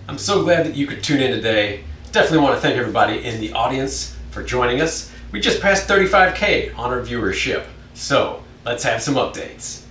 I'm so glad that you could tune in today. Definitely want to thank everybody in the audience for joining us. We just passed 35K on our viewership, so let's have some updates.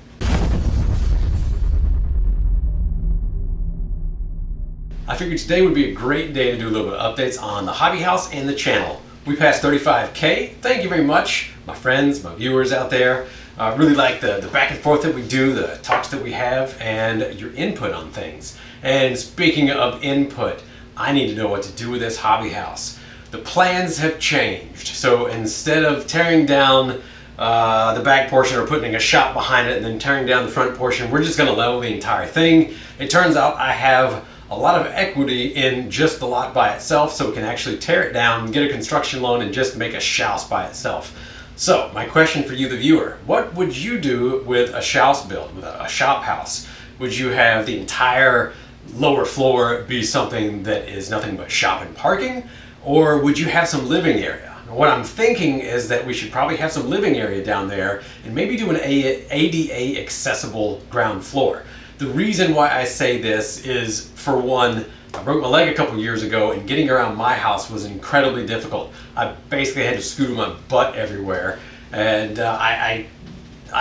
I figured today would be a great day to do a little bit of updates on the hobby house and the channel. We passed 35K. Thank you very much, my friends, my viewers out there. I really like the back and forth that we do, the talks that we have, and your input on things. And speaking of input, I need to know what to do with this hobby house. The plans have changed. So instead of tearing down the back portion or putting a shop behind it and then tearing down the front portion, we're just going to level the entire thing. It turns out I have a lot of equity in just the lot by itself, so we can actually tear it down, get a construction loan, and just make a house by itself. So my question for you, the viewer, what would you do with a house build, with a shop house? Would you have the entire lower floor be something that is nothing but shop and parking? Or would you have some living area? What I'm thinking is that we should probably have some living area down there and maybe do an ADA accessible ground floor. The reason why I say this is, for one, I broke my leg a couple years ago and getting around my house was incredibly difficult. I basically had to scoot my butt everywhere, and I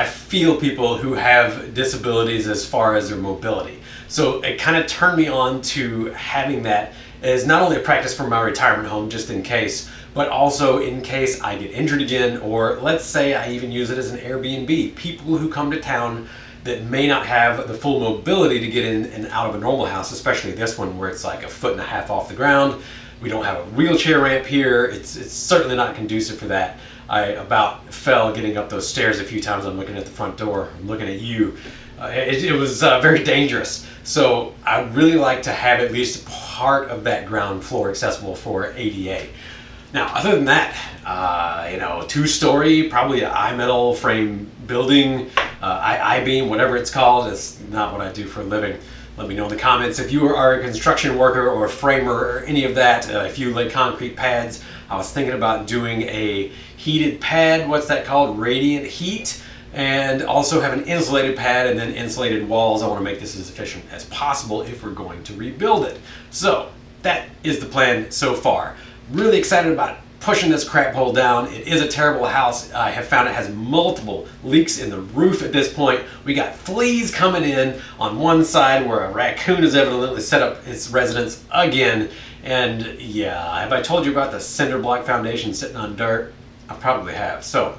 feel people who have disabilities as far as their mobility. So it kind of turned me on to having that as not only a practice for my retirement home just in case, but also in case I get injured again, or let's say I even use it as an Airbnb. People who come to town that may not have the full mobility to get in and out of a normal house, especially this one where it's like 1.5 feet off the ground. We don't have a wheelchair ramp here. It's certainly not conducive for that. I about fell getting up those stairs a few times. I'm looking at the front door, I'm looking at you. It was very dangerous. So I'd really like to have at least part of that ground floor accessible for ADA. Now, other than that, 2-story, probably an I-metal frame building, I-beam, whatever it's called. It's not what I do for a living. Let me know in the comments if you are a construction worker or a framer or any of that. If you lay concrete pads, I was thinking about doing a heated pad. What's that called? Radiant heat. And also have an insulated pad and then insulated walls. I want to make this as efficient as possible if we're going to rebuild it. So that is the plan so far. Really excited about pushing this crap hole down. It is a terrible house. I have found it has multiple leaks in the roof at this point. We got fleas coming in on one side where a raccoon has evidently set up its residence again. And yeah, have I told you about the cinder block foundation sitting on dirt? I probably have. So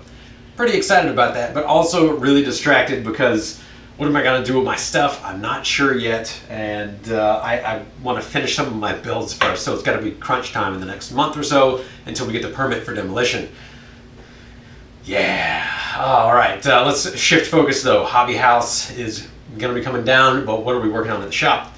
pretty excited about that, but also really distracted because what am I going to do with my stuff? I'm not sure yet, and I want to finish some of my builds first, so it's got to be crunch time in the next month or so until we get the permit for demolition. Yeah, all right, let's shift focus though. Hobby house is going to be coming down, but what are we working on at the shop?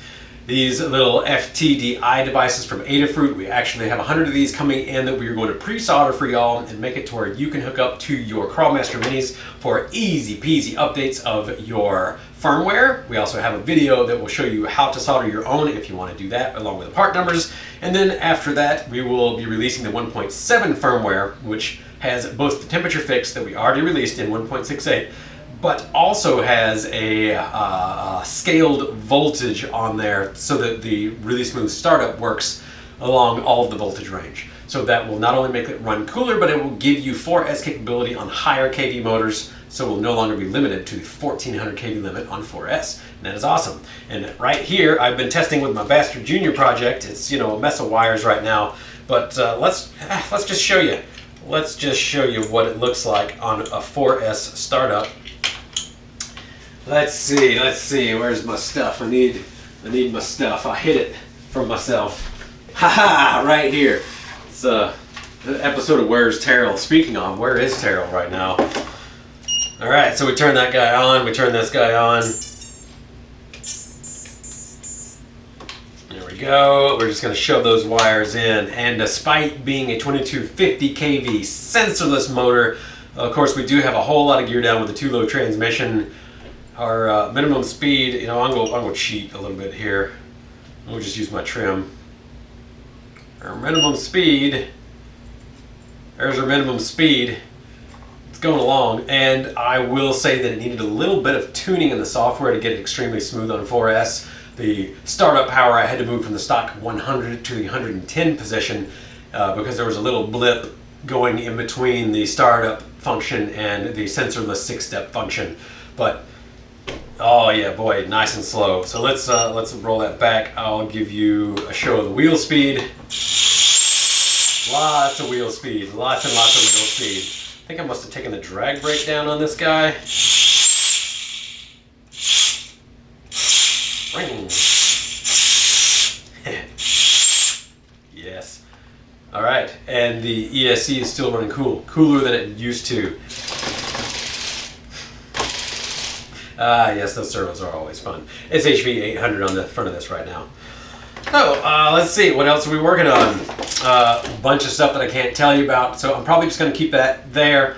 These little FTDI devices from Adafruit, we actually have 100 of these coming in that we are going to pre-solder for y'all and make it to where you can hook up to your Crawlmaster Minis for easy peasy updates of your firmware. We also have a video that will show you how to solder your own if you want to do that, along with the part numbers. And then after that, we will be releasing the 1.7 firmware, which has both the temperature fix that we already released in 1.68, but also has a scaled voltage on there so that the really smooth startup works along all of the voltage range. So that will not only make it run cooler, but it will give you 4S capability on higher kV motors, so we'll no longer be limited to the 1400 kV limit on 4S. And that is awesome. And right here, I've been testing with my Bastard Junior project. It's, a mess of wires right now, but let's just show you. Let's just show you what it looks like on a 4S startup. Let's see, where's my stuff? I need my stuff. I hid it from myself. Haha, right here. It's the episode of Where's Terrell. Speaking of, where is Terrell right now? Alright, so we turn that guy on, we turn this guy on. There we go. We're just going to shove those wires in. And despite being a 2250 kV sensorless motor, of course we do have a whole lot of gear down with the 2-low transmission. Our minimum speed, I'm going to cheat a little bit here. We'll just use my trim. Our minimum speed, there's our minimum speed. It's going along, and I will say that it needed a little bit of tuning in the software to get it extremely smooth on 4S. the startup power, I had to move from the stock 100 to the 110 position because there was a little blip going in between the startup function and the sensorless 6-step function. But oh yeah, boy, nice and slow. So let's roll that back. I'll give you a show of the wheel speed. Lots of wheel speed, lots and lots of wheel speed. I think I must have taken the drag brake down on this guy. Ring. Yes. All right, and the ESC is still running cooler than it used to. Yes, those servos are always fun. It's HV 800 on the front of this right now. So, let's see, what else are we working on? A bunch of stuff that I can't tell you about, so I'm probably just going to keep that there.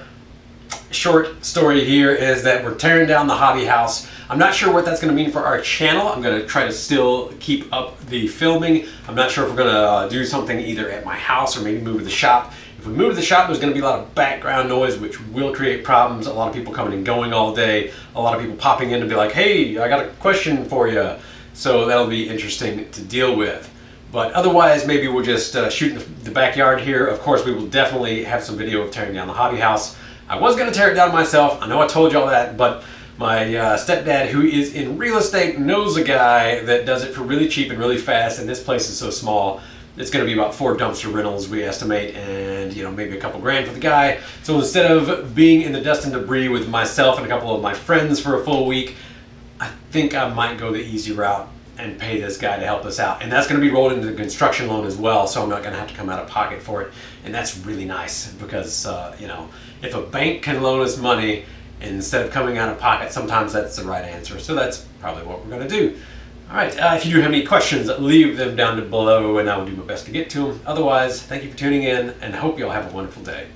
Short story here is that we're tearing down the hobby house. I'm not sure what that's going to mean for our channel. I'm going to try to still keep up the filming. I'm not sure if we're going to do something either at my house or maybe move to the shop. If we move to the shop, there's going to be a lot of background noise, which will create problems. A lot of people coming and going all day. A lot of people popping in to be like, hey, I got a question for you. So that'll be interesting to deal with. But otherwise, maybe we'll just shoot in the backyard here. Of course, we will definitely have some video of tearing down the hobby house. I was going to tear it down myself. I know I told you all that, but my stepdad, who is in real estate, knows a guy that does it for really cheap and really fast, and this place is so small. It's going to be about 4 dumpster rentals, we estimate, and maybe a couple grand for the guy. So instead of being in the dust and debris with myself and a couple of my friends for a full week, I think I might go the easy route and pay this guy to help us out. And that's going to be rolled into the construction loan as well, so I'm not going to have to come out of pocket for it. And that's really nice because, if a bank can loan us money instead of coming out of pocket, sometimes that's the right answer. So that's probably what we're going to do. All right, if you do have any questions, leave them down below and I will do my best to get to them. Otherwise, thank you for tuning in and I hope you all have a wonderful day.